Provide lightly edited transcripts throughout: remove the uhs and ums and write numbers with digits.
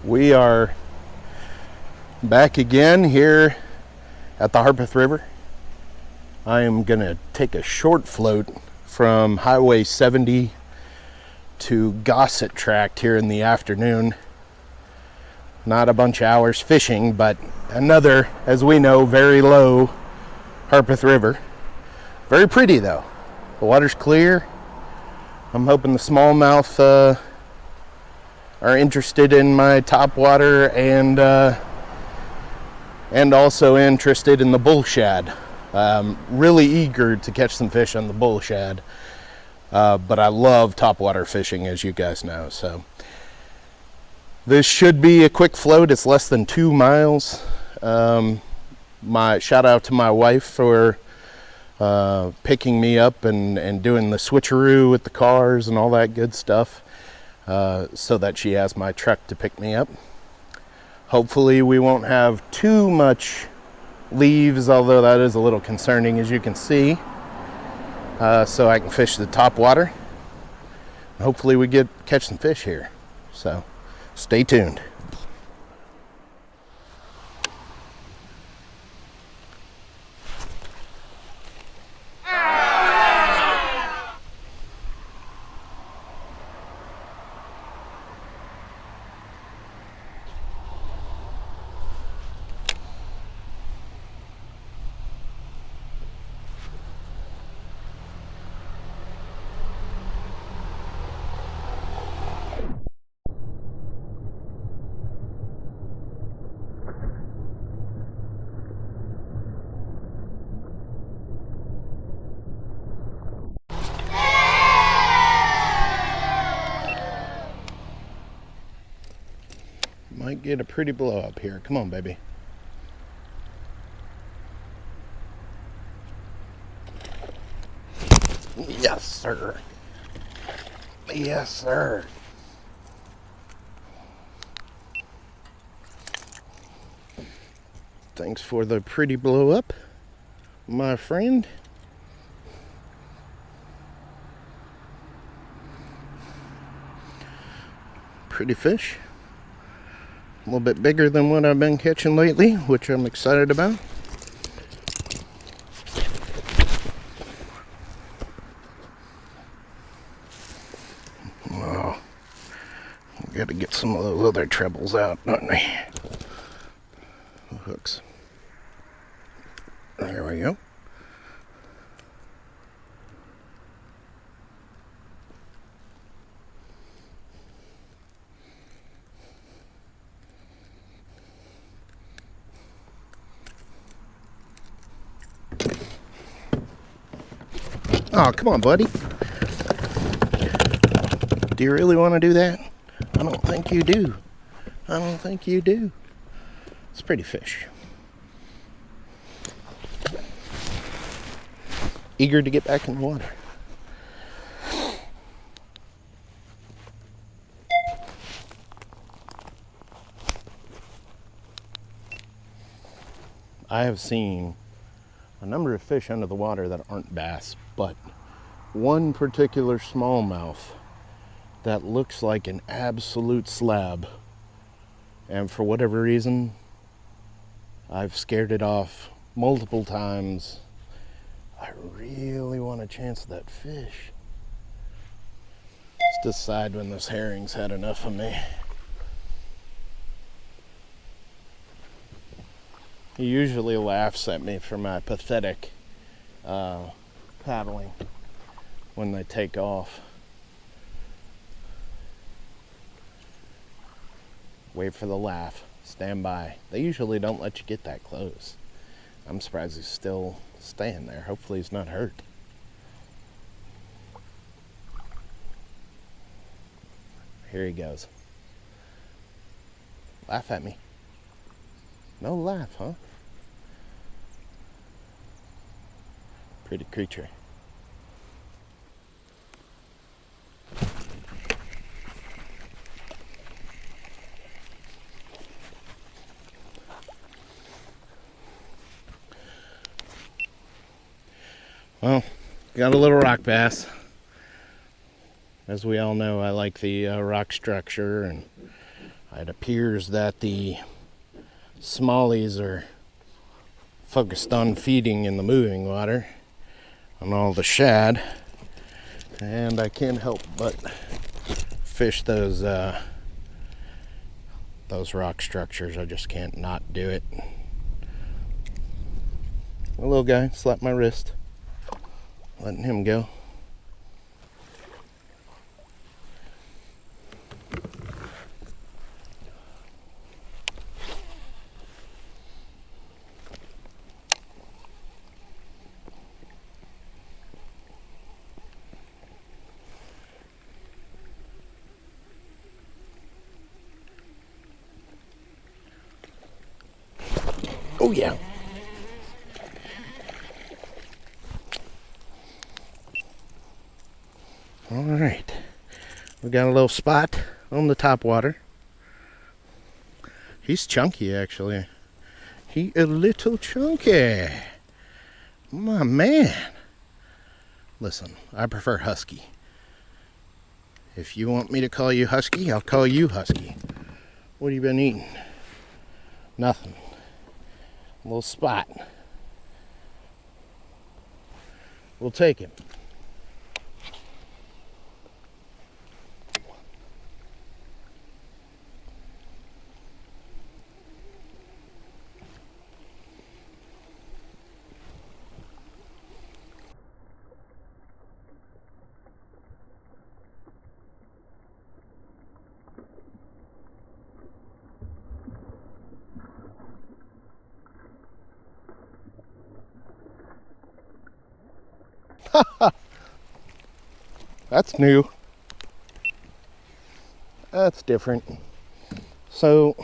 We are back again here at the Harpeth River. I am going to take a short float from Highway 70 to Gossett Tract here in the afternoon. Not a bunch of hours fishing, but another, as we know, very low Harpeth River. Very pretty though. The water's clear. I'm hoping the smallmouth are interested in my topwater and also interested in the bull shad. Really eager to catch some fish on the bull shad, but I love topwater fishing, as you guys know. So this should be a quick float. It's less than 2 miles. My shout out to my wife for picking me up and doing the switcheroo with the cars and all that good stuff. So that she has my truck to pick me up. Hopefully we won't have too much leaves, although that is a little concerning, as you can see. So I can fish the top water. Hopefully we catch some fish here. So stay tuned. Might get a pretty blow up here. Come on, baby. Yes, sir. Yes, sir. Thanks for the pretty blow up, my friend. Pretty fish. A little bit bigger than what I've been catching lately, which I'm excited about. Oh, we gotta get some of those other trebles out, don't we? The hooks. There we go. Oh, come on, buddy. Do you really want to do that? I don't think you do. I don't think you do. It's a pretty fish. Eager to get back in the water. I have seen a number of fish under the water that aren't bass, but one particular smallmouth that looks like an absolute slab, and for whatever reason I've scared it off multiple times. I really want a chance at that fish. Let's decide when this herring's had enough of me. He usually laughs at me for my pathetic paddling when they take off. Wait for the laugh. Stand by. They usually don't let you get that close. I'm surprised he's still staying there. Hopefully he's not hurt. Here he goes. Laugh at me. No laugh, huh? Pretty creature. Well, got a little rock bass. As we all know, I like the rock structure, and It appears that the smallies are focused on feeding in the moving water on all the shad, and I can't help but fish those rock structures. I just can't not do it. A little guy slapped my wrist, letting him go. Oh yeah. All right. We got a little spot on the top water. He's chunky, actually. He a little chunky. My man. Listen, I prefer husky. If you want me to call you husky, I'll call you husky. What have you been eating? Nothing. A little spot. We'll take him. That's new. That's different. So,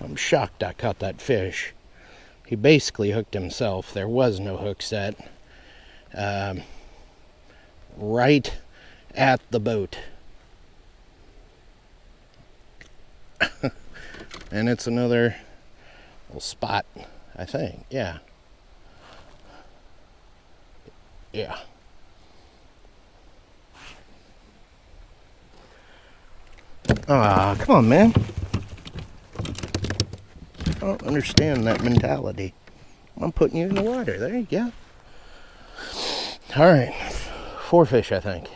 I'm shocked I caught that fish. He basically hooked himself. There was no hook set. Right at the boat. And it's another little spot, I think. Yeah. Yeah. Ah, come on, man. I don't understand that mentality. I'm putting you in the water. There you go. All right. 4 fish, I think.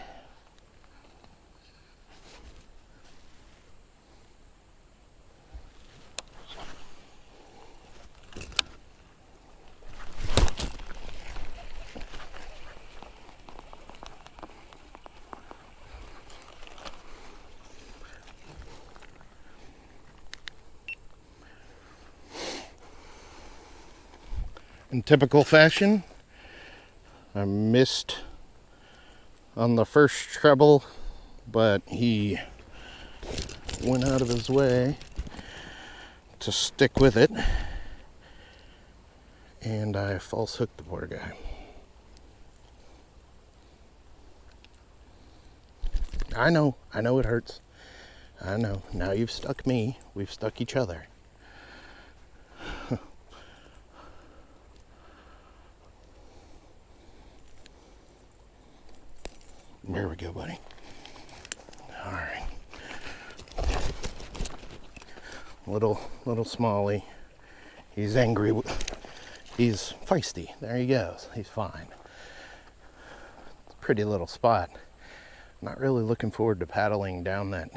In typical fashion, I missed on the first treble, but he went out of his way to stick with it, and I false hooked the poor guy. I know it hurts. I know. Now you've stuck me, we've stuck each other. There we go, buddy. All right. Little smallie. He's angry. He's feisty. There he goes. He's fine. Pretty little spot. Not really looking forward to paddling down that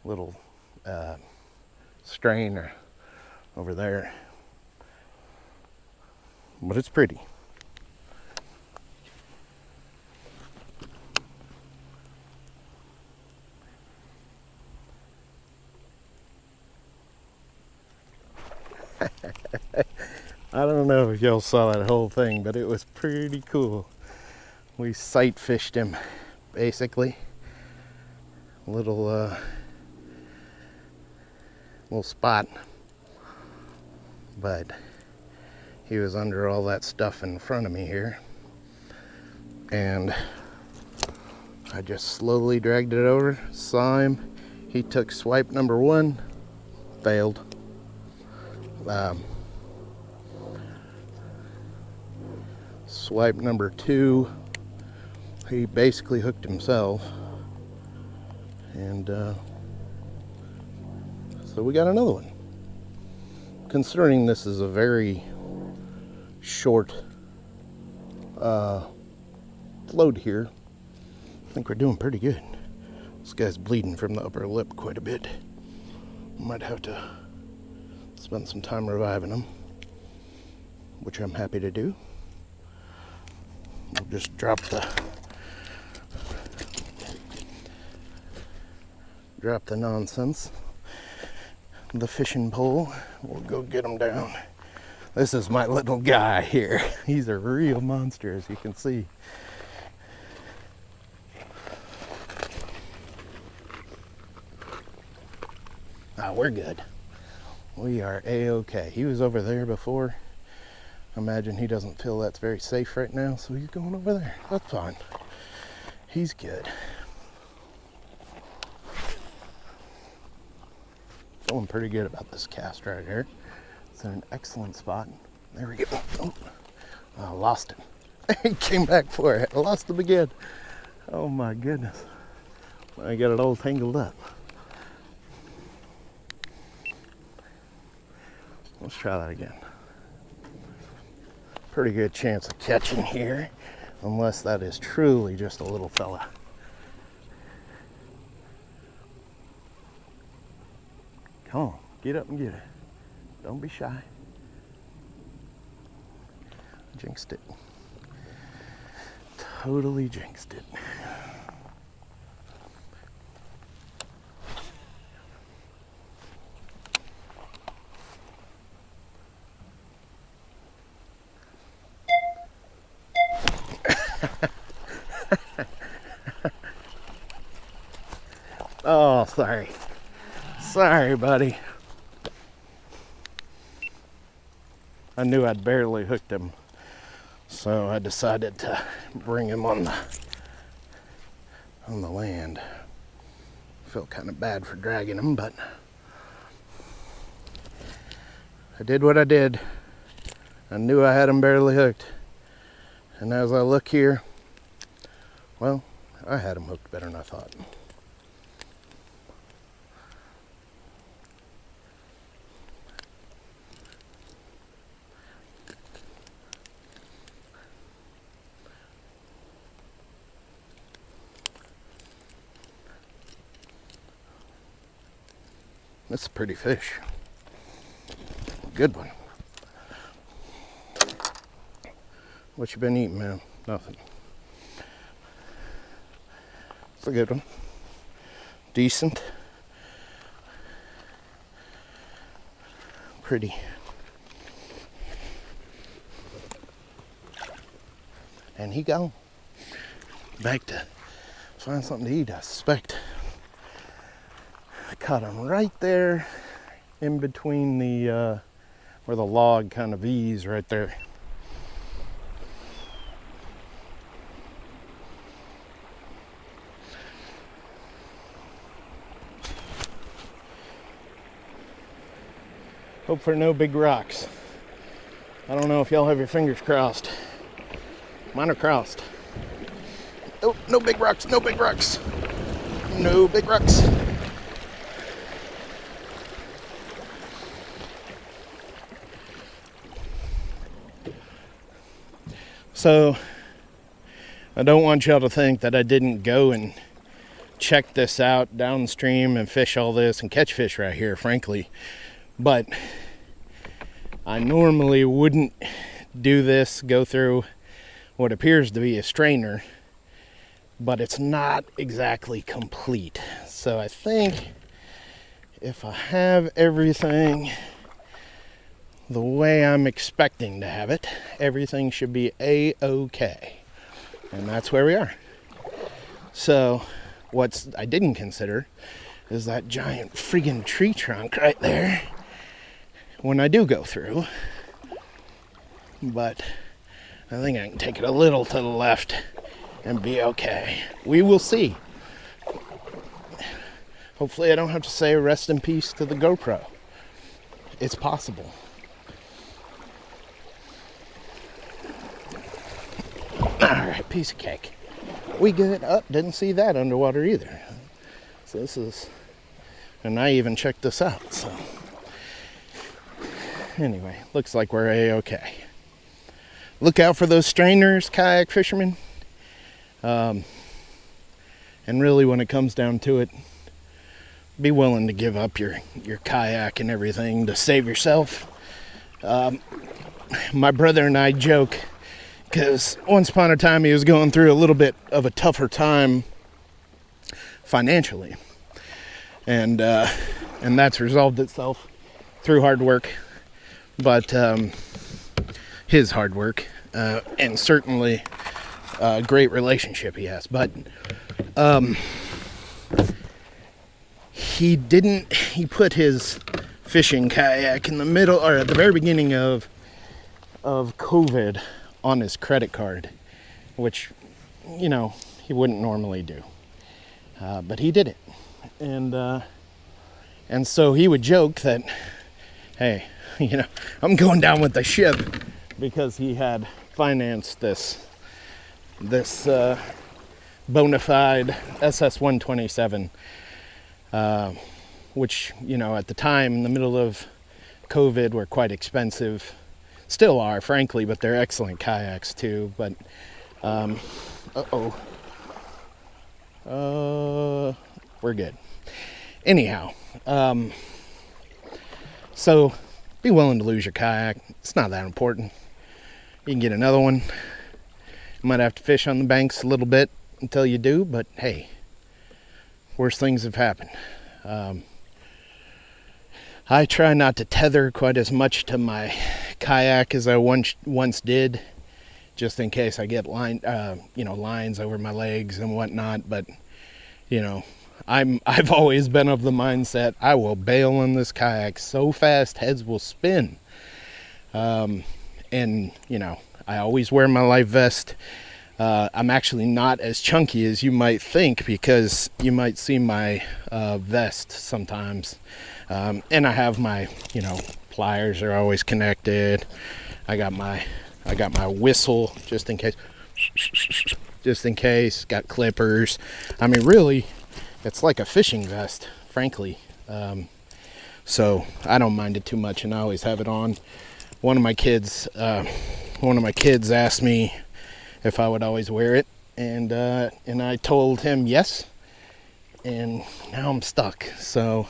little strain or over there. But it's pretty. I don't know if y'all saw that whole thing, but it was pretty cool. We sight fished him, basically. Little spot, but he was under all that stuff in front of me here, and I just slowly dragged it over, saw him. He took swipe number 1, failed. Swipe number 2, he basically hooked himself, and So we got another one. Considering this is a very short float here, I think we're doing pretty good. This guy's bleeding from the upper lip quite a bit. Might have to spend some time reviving him, which I'm happy to do. We'll just drop the nonsense. The fishing pole. We'll go get him down. This is my little guy here. He's a real monster, as you can see. Ah, we're good. We are A-okay. He was over there before. I imagine he doesn't feel that's very safe right now, so he's going over there. That's fine. He's good. Feeling pretty good about this cast right here. It's in an excellent spot. There we go. Oh, I lost him. He came back for it. I lost him again. Oh my goodness. I got it all tangled up. Let's try that again. Pretty good chance of catching here, unless that is truly just a little fella. Come on, get up and get it. Don't be shy. Jinxed it. Totally jinxed it. Oh, sorry. Sorry, buddy. I knew I'd barely hooked him, so I decided to bring him on the land. Felt kind of bad for dragging him, but I did what I did. I knew I had him barely hooked. And as I look here, well, I had him hooked better than I thought. That's a pretty fish. Good one. What you been eating, man? Nothing. It's a good one. Decent. Pretty. And he gone. Back to find something to eat, I suspect. I caught him right there in between the where the log kind of V's right there. Hope for no big rocks. I don't know if y'all have your fingers crossed. Mine are crossed. Oh, no big rocks, no big rocks. No big rocks. So, I don't want y'all to think that I didn't go and check this out downstream and fish all this and catch fish right here, frankly. But I normally wouldn't do this, go through what appears to be a strainer, but it's not exactly complete. So I think if I have everything the way I'm expecting to have it, everything should be A-okay. And that's where we are. So what I didn't consider is that giant friggin' tree trunk right there when I do go through. But I think I can take it a little to the left and be okay. We will see. Hopefully I don't have to say rest in peace to the GoPro. It's possible. Alright, piece of cake. We good. Oh, didn't see that underwater either. So this is And I even checked this out, so. Anyway, looks like we're A-okay. Look out for those strainers, kayak fishermen. And really, when it comes down to it, be willing to give up your kayak and everything to save yourself. My brother and I joke, because once upon a time he was going through a little bit of a tougher time financially. And that's resolved itself through hard work. But his hard work, and certainly a great relationship he has. But he put his fishing kayak in the middle, or at the very beginning of COVID, on his credit card, which, you know, he wouldn't normally do. But he did it. And so he would joke that, hey, you know, I'm going down with the ship, because he had financed this bona fide SS-127, which, you know, at the time, in the middle of COVID, were quite expensive. Still are, frankly, but they're excellent kayaks too. But we're good. Anyhow, so be willing to lose your kayak. It's not that important. You can get another one. You might have to fish on the banks a little bit until you do, but hey, worse things have happened. I try not to tether quite as much to my kayak as I once did, just in case I get lines over my legs and whatnot. But you know, I've always been of the mindset, I will bail on this kayak so fast heads will spin. And you know, I always wear my life vest. I'm actually not as chunky as you might think, because you might see my vest sometimes. And I have my, you know, pliers are always connected. I got my whistle just in case. Got clippers. I mean, really, it's like a fishing vest, frankly. So I don't mind it too much, and I always have it on. One of my kids asked me if I would always wear it, and I told him yes, and now I'm stuck. So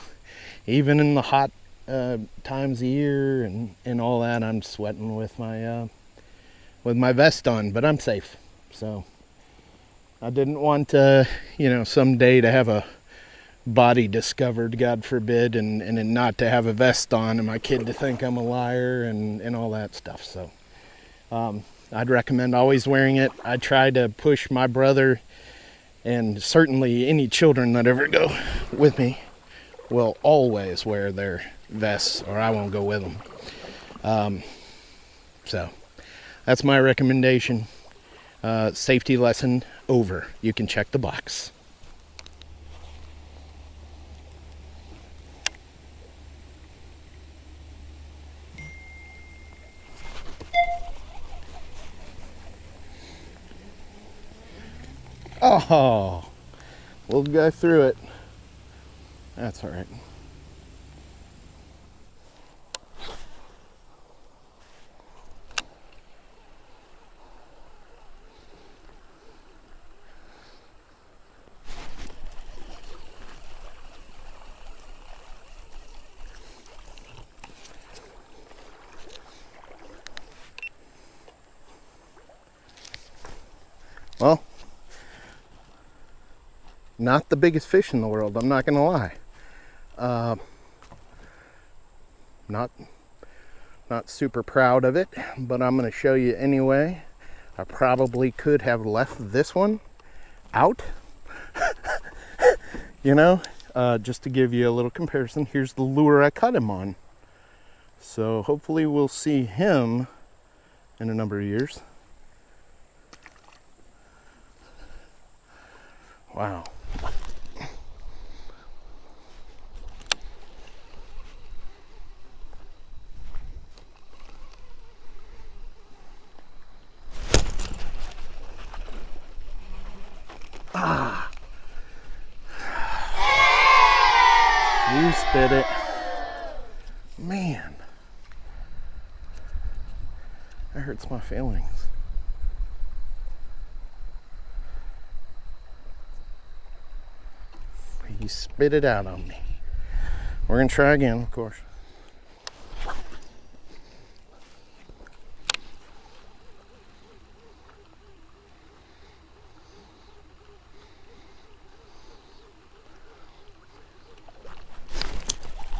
even in the hot times of year and all that, I'm sweating with my vest on, but I'm safe. So I didn't want someday to have a body discovered, God forbid, and not to have a vest on, and my kid to think I'm a liar and all that stuff. So I'd recommend always wearing it. I try to push my brother, and certainly any children that ever go with me will always wear their vests, or I won't go with them. So that's my recommendation. Safety lesson over. You can check the box. Oh, little guy threw it. That's all right. Well, not the biggest fish in the world, I'm not gonna lie. Not super proud of it, but I'm gonna show you anyway. I probably could have left this one out. Just to give you a little comparison. Here's the lure I caught him on. So hopefully we'll see him in a number of years. Wow. He spit it. Man. That hurts my feelings. He spit it out on me. We're gonna try again, of course.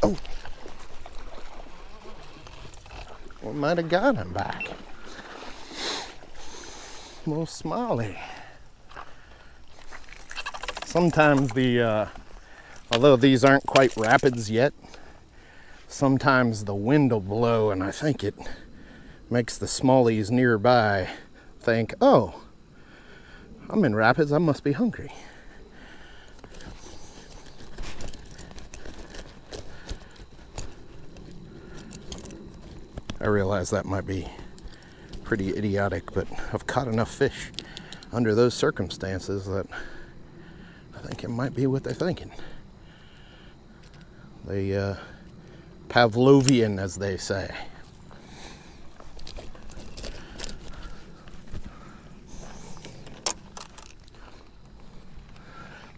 Oh. We might have got him back. Little Smalley. Sometimes although these aren't quite rapids yet, sometimes the wind will blow, and I think it makes the smallies nearby think, oh, I'm in rapids, I must be hungry. I realize that might be pretty idiotic, but I've caught enough fish under those circumstances that I think it might be what they're thinking. They Pavlovian, as they say.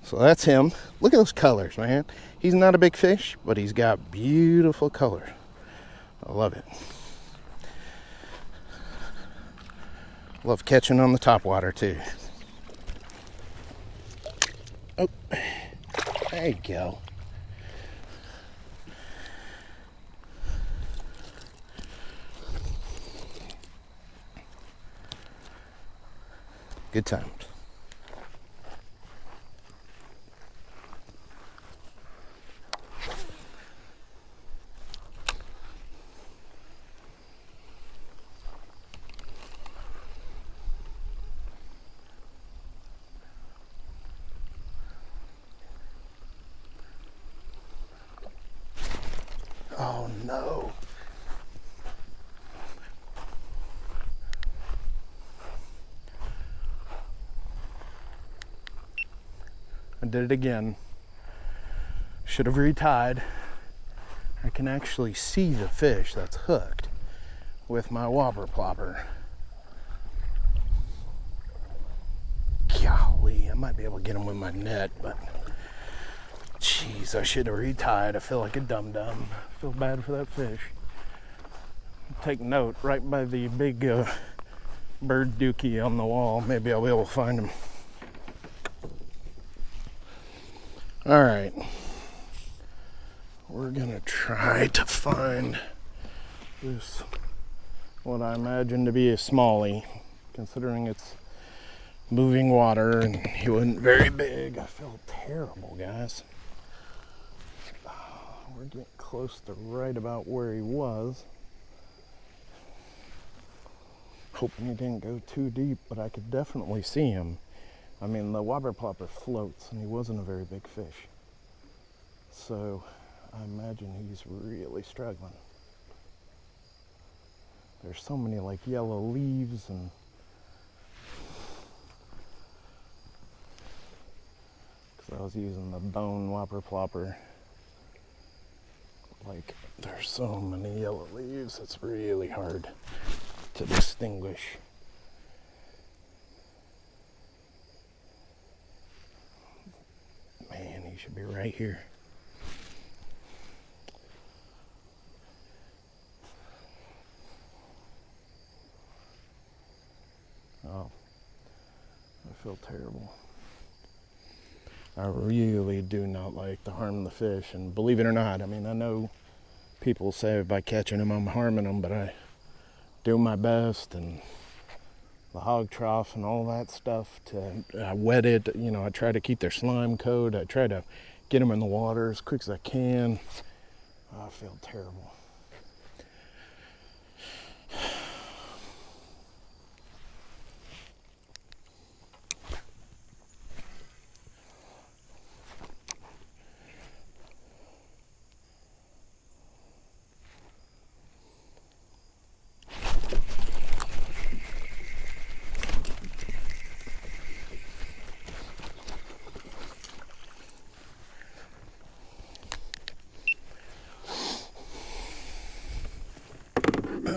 So that's him. Look at those colors, man. He's not a big fish, but he's got beautiful colors. I love it. Love catching on the topwater too. Oh, there you go. Good times. Oh no. I did it again. Should have retied. I can actually see the fish that's hooked with my whopper plopper. Golly, I might be able to get him with my net, but jeez, I should have retied. I feel like a dum-dum. I feel bad for that fish. Take note, right by the big bird dookie on the wall. Maybe I'll be able to find him. All right. We're gonna try to find this, what I imagine to be a smallie, considering it's moving water and he wasn't very big. I feel terrible, guys. We're getting close to right about where he was. Hoping he didn't go too deep, but I could definitely see him. I mean, the whopper plopper floats, and he wasn't a very big fish. So I imagine he's really struggling. There's so many like yellow leaves, and because I was using the bone whopper plopper. Like, there's so many yellow leaves, it's really hard to distinguish. Man, he should be right here. Oh, I feel terrible. I really do not like to harm the fish, and believe it or not, I mean, I know people say by catching them I'm harming them, but I do my best, and the hog trough and all that stuff, I wet it, you know, I try to keep their slime coat, I try to get them in the water as quick as I can. Oh, I feel terrible.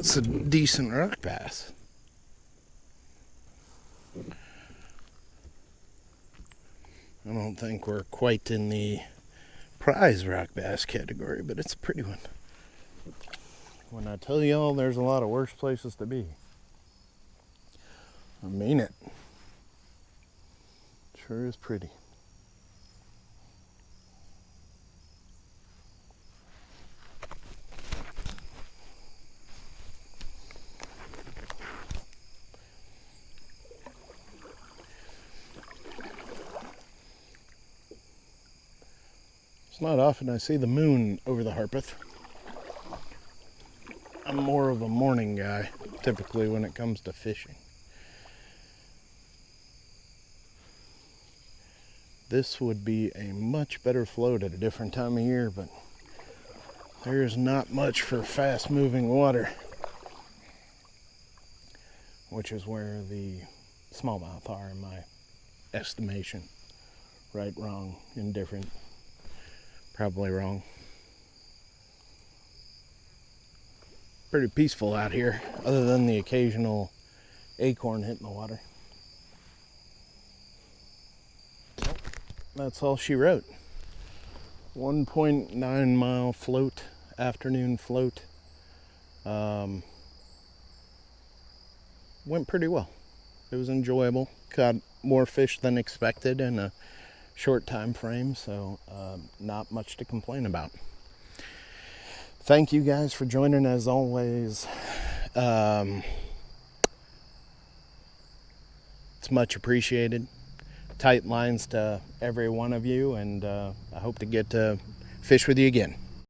That's a decent rock bass. I don't think we're quite in the prize rock bass category, but it's a pretty one. When I tell y'all there's a lot of worse places to be, I mean it. Sure is pretty. It's not often I see the moon over the Harpeth. I'm more of a morning guy, typically, when it comes to fishing. This would be a much better float at a different time of year, but there's not much for fast-moving water, which is where the smallmouth are in my estimation. Right, wrong, indifferent, probably wrong. Pretty peaceful out here, other than the occasional acorn hitting the water. That's all she wrote. 1.9 mile float, afternoon float. Went pretty well. It was enjoyable. Caught more fish than expected in a short time frame, so not much to complain about. Thank you guys for joining as always. It's much appreciated. Tight lines to every one of you, and I hope to get to fish with you again.